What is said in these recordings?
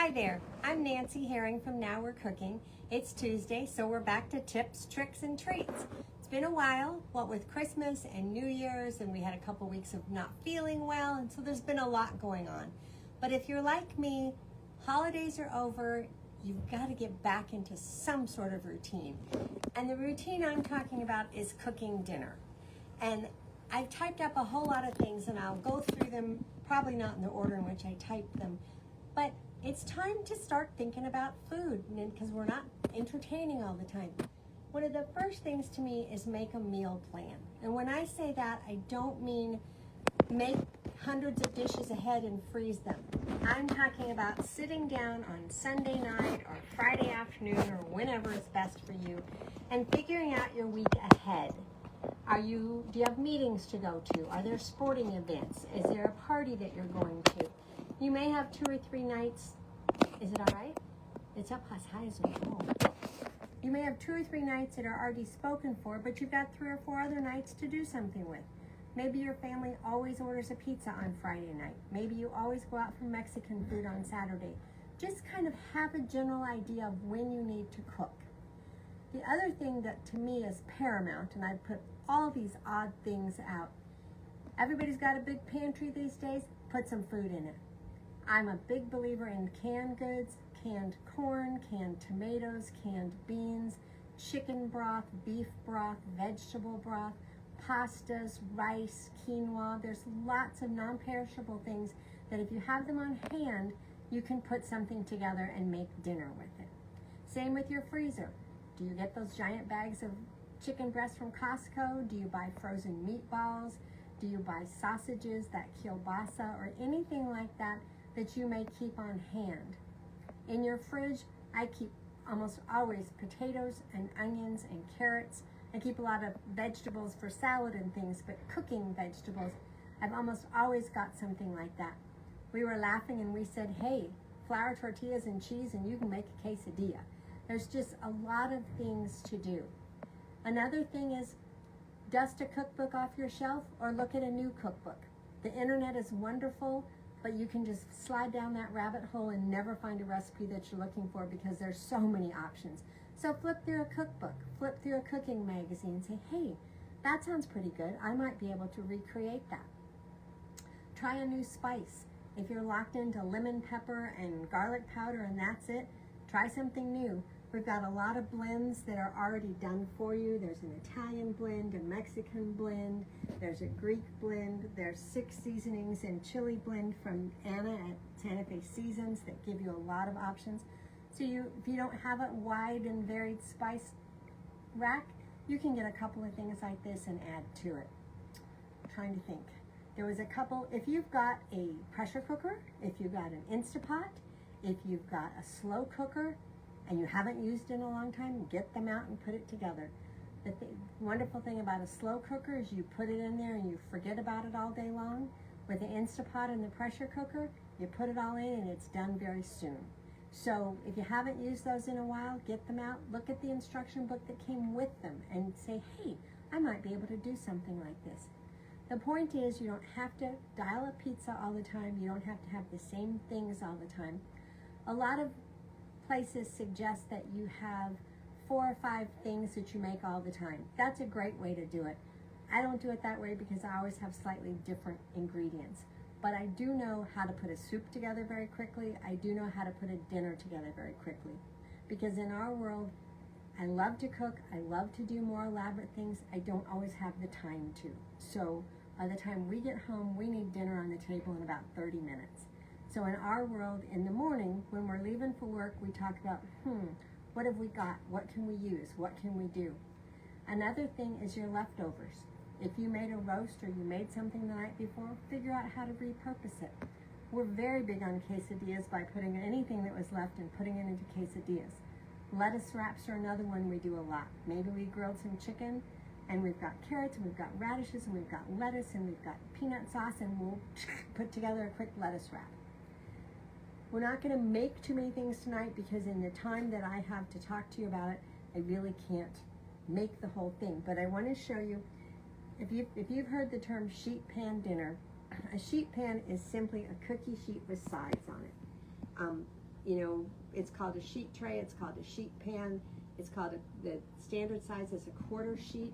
Hi there, I'm Nancy Herring from Now We're Cooking. It's Tuesday, so we're back to tips, tricks, and treats. It's been a while, what with Christmas and New Year's, and we had a couple weeks of not feeling well, and so there's been a lot going on. But if you're like me, holidays are over, you've got to get back into some sort of routine. And the routine I'm talking about is cooking dinner. And I've typed up a whole lot of things, and I'll go through them, probably not in the order in which I typed them, but it's time to start thinking about food because we're not entertaining all the time. One of the first things to me is make a meal plan. And when I say that, I don't mean make hundreds of dishes ahead and freeze them. I'm talking about sitting down on Sunday night or Friday afternoon or whenever is best for you and figuring out your week ahead. Do you have meetings to go to? Are there sporting events? Is there a party that you're going to? You may have 2 or 3 nights. Is it all right? It's up as high as a wall. You may have 2 or 3 nights that are already spoken for, but you've got 3 or 4 other nights to do something with. Maybe your family always orders a pizza on Friday night. Maybe you always go out for Mexican food on Saturday. Just kind of have a general idea of when you need to cook. The other thing that to me is paramount, and I've put all these odd things out. Everybody's got a big pantry these days. Put some food in it. I'm a big believer in canned goods, canned corn, canned tomatoes, canned beans, chicken broth, beef broth, vegetable broth, pastas, rice, quinoa. There's lots of non-perishable things that if you have them on hand, you can put something together and make dinner with it. Same with your freezer. Do you get those giant bags of chicken breast from Costco? Do you buy frozen meatballs? Do you buy sausages, that kielbasa, or anything like that that you may keep on hand? In your fridge, I keep almost always potatoes and onions and carrots. I keep a lot of vegetables for salad and things, but cooking vegetables, I've almost always got something like that. We were laughing and we said, hey, flour tortillas and cheese and you can make a quesadilla. There's just a lot of things to do. Another thing is dust a cookbook off your shelf or look at a new cookbook. The internet is wonderful, but you can just slide down that rabbit hole and never find a recipe that you're looking for because there's so many options. So flip through a cookbook, flip through a cooking magazine and say, hey, that sounds pretty good. I might be able to recreate that. Try a new spice. If you're locked into lemon pepper and garlic powder and that's it, try something new. We've got a lot of blends that are already done for you. There's an Italian blend, a Mexican blend, there's a Greek blend, there's 6 seasonings and chili blend from Anna at Santa Fe Seasons that give you a lot of options. So if you don't have a wide and varied spice rack, you can get a couple of things like this and add to it. I'm trying to think. There was a couple, if you've got a pressure cooker, if you've got an Instapot, if you've got a slow cooker, and you haven't used it in a long time, get them out and put it together. The wonderful thing about a slow cooker is you put it in there and you forget about it all day long. With the Instapot and the pressure cooker, you put it all in and it's done very soon. So if you haven't used those in a while, get them out, look at the instruction book that came with them and say, hey, I might be able to do something like this. The point is you don't have to dial a pizza all the time. You don't have to have the same things all the time. A lot of places suggest that you have 4 or 5 things that you make all the time. That's a great way to do it. I don't do it that way because I always have slightly different ingredients. But I do know how to put a soup together very quickly. I do know how to put a dinner together very quickly. Because in our world, I love to cook. I love to do more elaborate things. I don't always have the time to. So by the time we get home, we need dinner on the table in about 30 minutes. So in our world, in the morning, when we're leaving for work, we talk about, what have we got? What can we use? What can we do? Another thing is your leftovers. If you made a roast or you made something the night before, figure out how to repurpose it. We're very big on quesadillas by putting anything that was left and putting it into quesadillas. Lettuce wraps are another one we do a lot. Maybe we grilled some chicken and we've got carrots and we've got radishes and we've got lettuce and we've got peanut sauce and we'll put together a quick lettuce wrap. We're not going to make too many things tonight because in the time that I have to talk to you about it, I really can't make the whole thing. But I want to show you, if you've heard the term sheet pan dinner, a sheet pan is simply a cookie sheet with sides on it. you know, it's called a sheet tray, it's called a sheet pan, it's called the standard size is a quarter sheet.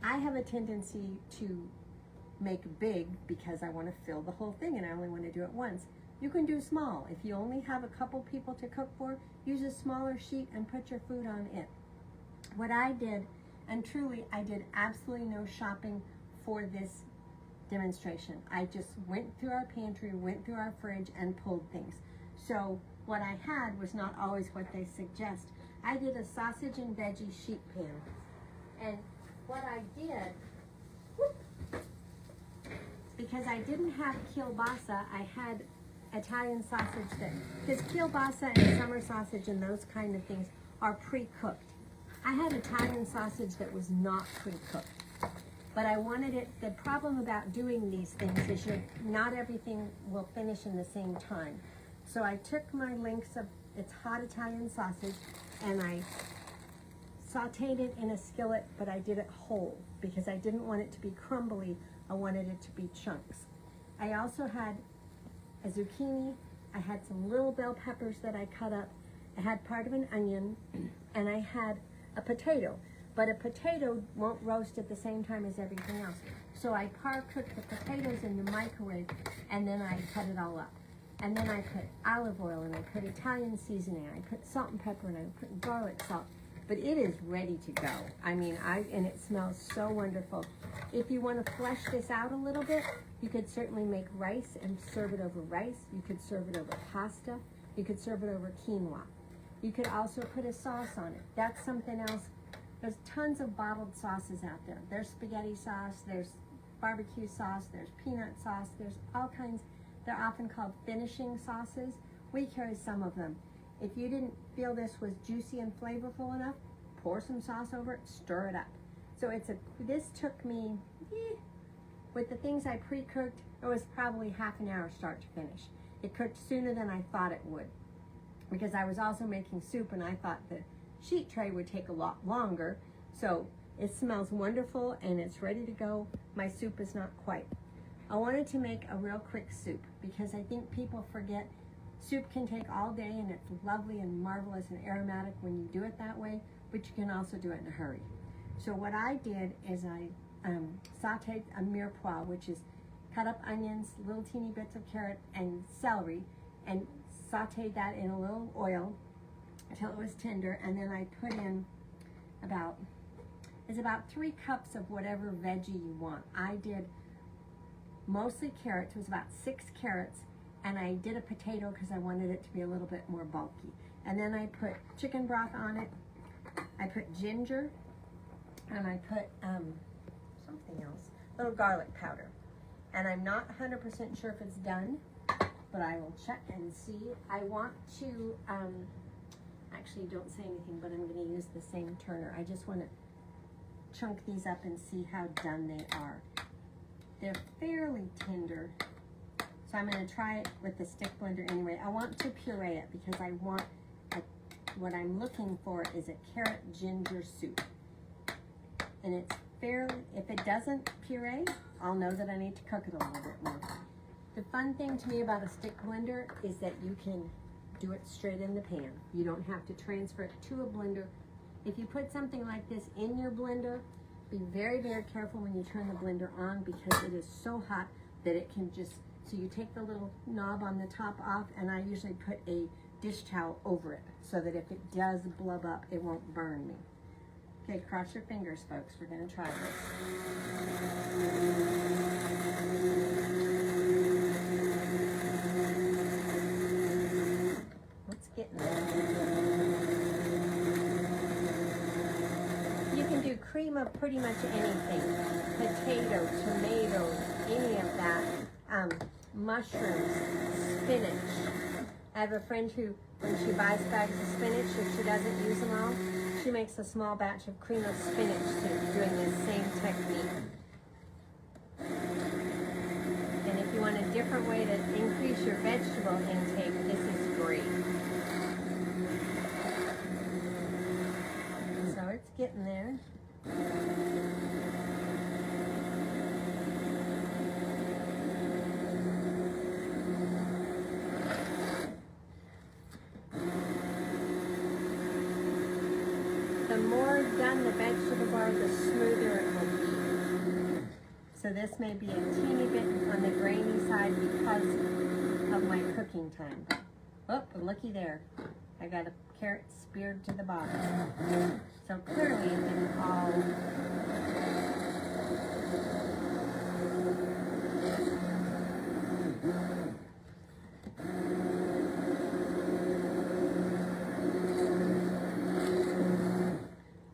I have a tendency to make big because I want to fill the whole thing and I only want to do it once. You can do small. If you only have a couple people to cook for, use a smaller sheet and put your food on it. What I did, and truly I did absolutely no shopping for this demonstration. I just went through our pantry, went through our fridge, and pulled things. So what I had was not always what they suggest. I did a sausage and veggie sheet pan. And what I did, because I didn't have kielbasa, I had Italian sausage that, because kielbasa and summer sausage and those kind of things are pre-cooked. I had Italian sausage that was not pre-cooked. But I wanted it, the problem about doing these things is not everything will finish in the same time. So I took my links of, it's hot Italian sausage, and I sauteed it in a skillet, but I did it whole because I didn't want it to be crumbly. I wanted it to be chunks. I also had a zucchini. I had some little bell peppers that I cut up. I had part of an onion, and I had a potato. But a potato won't roast at the same time as everything else. So I par-cooked the potatoes in the microwave, and then I cut it all up. And then I put olive oil, and I put Italian seasoning, I put salt and pepper, and I put garlic salt. But it is ready to go. I mean, and it smells so wonderful. If you want to flesh this out a little bit, you could certainly make rice and serve it over rice. You could serve it over pasta. You could serve it over quinoa. You could also put a sauce on it. That's something else. There's tons of bottled sauces out there. There's spaghetti sauce, there's barbecue sauce, there's peanut sauce, there's all kinds. They're often called finishing sauces. We carry some of them. If you didn't feel this was juicy and flavorful enough, pour some sauce over it, stir it up. So this took me, with the things I pre-cooked, it was probably half an hour start to finish. It cooked sooner than I thought it would, because I was also making soup and I thought the sheet tray would take a lot longer. So it smells wonderful and it's ready to go. My soup is not quite. I wanted to make a real quick soup because I think people forget soup can take all day and it's lovely and marvelous and aromatic when you do it that way, but you can also do it in a hurry. So what I did is I sauteed a mirepoix, which is cut up onions, little teeny bits of carrot and celery, and sauteed that in a little oil until it was tender, and then I put in about 3 cups of whatever veggie you want. I did mostly carrots. It was about 6 carrots, and I did a potato because I wanted it to be a little bit more bulky. And then I put chicken broth on it. I put ginger, and I put something else, little garlic powder. And I'm not 100% sure if it's done, but I will check and see. I want to, actually don't say anything, but I'm going to use the same turner. I just want to chunk these up and see how done they are. They're fairly tender, so I'm going to try it with the stick blender anyway. I want to puree it because I want, what I'm looking for is a carrot ginger soup. And it's fairly, if it doesn't puree, I'll know that I need to cook it a little bit more. The fun thing to me about a stick blender is that you can do it straight in the pan. You don't have to transfer it to a blender. If you put something like this in your blender, be very, very careful when you turn the blender on because it is so hot that it can just, so you take the little knob on the top off, and I usually put a dish towel over it so that if it does blub up, it won't burn me. Okay, cross your fingers, folks. We're going to try this. Let's get there. You can do cream of pretty much anything. Potato, tomato, any of that. Mushrooms, spinach. I have a friend who, when she buys bags of spinach, if she doesn't use them all, she makes a small batch of cream of spinach soup doing this same technique. And if you want a different way to increase your vegetable intake, this is great. So it's getting there. the more done the vegetables are, the smoother it will be. So this may be a teeny bit on the grainy side because of my cooking time. Oh, and looky there. I got a carrot speared to the bottom. So clearly it didn't all...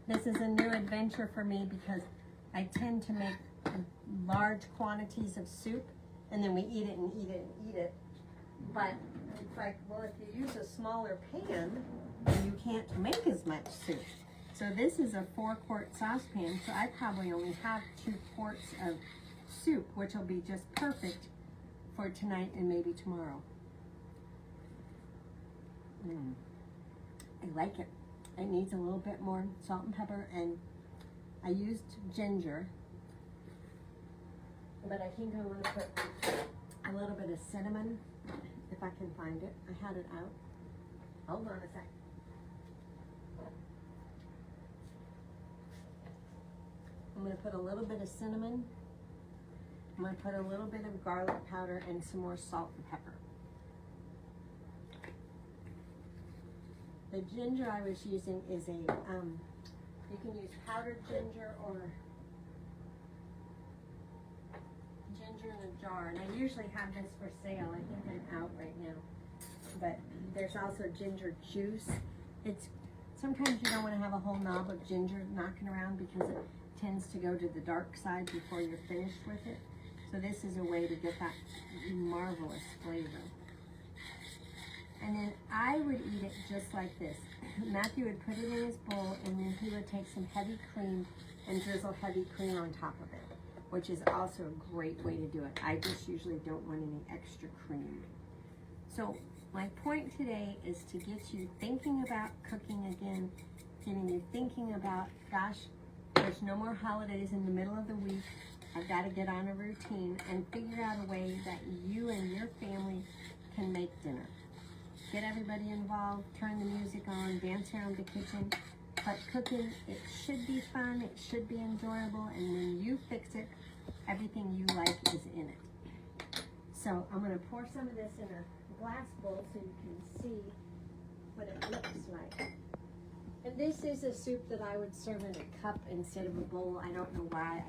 This is a new adventure for me because I tend to make large quantities of soup and then we eat it and eat it and eat it. But it's like, well, if you use a smaller pan, then you can't make as much soup. So this is a 4-quart saucepan, so I probably only have 2 quarts of soup, which will be just perfect for tonight and maybe tomorrow. I like it. It needs a little bit more salt and pepper, and I used ginger, but I think I want to put a little bit of cinnamon, if I can find it. I had it out. Hold on a sec. I'm going to put a little bit of cinnamon. I'm going to put a little bit of garlic powder and some more salt and pepper. The ginger I was using is a, you can use powdered ginger or ginger in a jar. And I usually have this for sale. I think I'm out right now. But there's also ginger juice. It's, sometimes you don't want to have a whole knob of ginger knocking around because it tends to go to the dark side before you're finished with it. So this is a way to get that marvelous flavor. And then I would eat it just like this. Matthew would put it in his bowl and then he would take some heavy cream and drizzle heavy cream on top of it, which is also a great way to do it. I just usually don't want any extra cream. So my point today is to get you thinking about cooking again, getting you thinking about, gosh, there's no more holidays in the middle of the week. I've got to get on a routine and figure out a way that you and your family can make dinner. Get everybody involved, turn the music on, dance around the kitchen. But cooking, it should be fun, it should be enjoyable, and when you fix it, everything you like is in it. So I'm going to pour some of this in a glass bowl so you can see what it looks like. And this is a soup that I would serve in a cup instead of a bowl. I don't know why,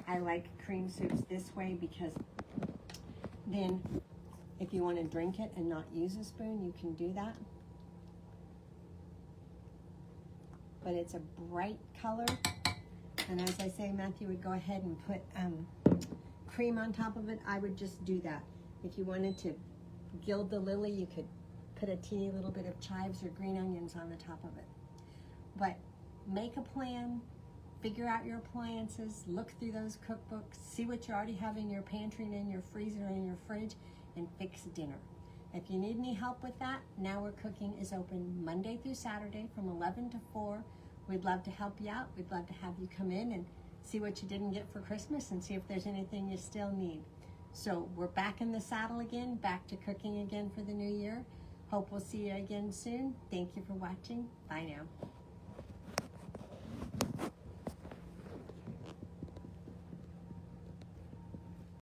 I like cream soups this way because then if you want to drink it and not use a spoon, you can do that. But it's a bright color. And as I say, Matthew would go ahead and put cream on top of it. I would just do that. If you wanted to gild the lily, you could put a teeny little bit of chives or green onions on the top of it. But make a plan, figure out your appliances, look through those cookbooks, see what you already have in your pantry and in your freezer and in your fridge, and fix dinner. If you need any help with that, Now We're Cooking is open Monday through Saturday from 11 to 4. We'd love to help you out. We'd love to have you come in and see what you didn't get for Christmas and see if there's anything you still need. So we're back in the saddle again, back to cooking again for the new year. Hope we'll see you again soon. Thank you for watching. Bye now.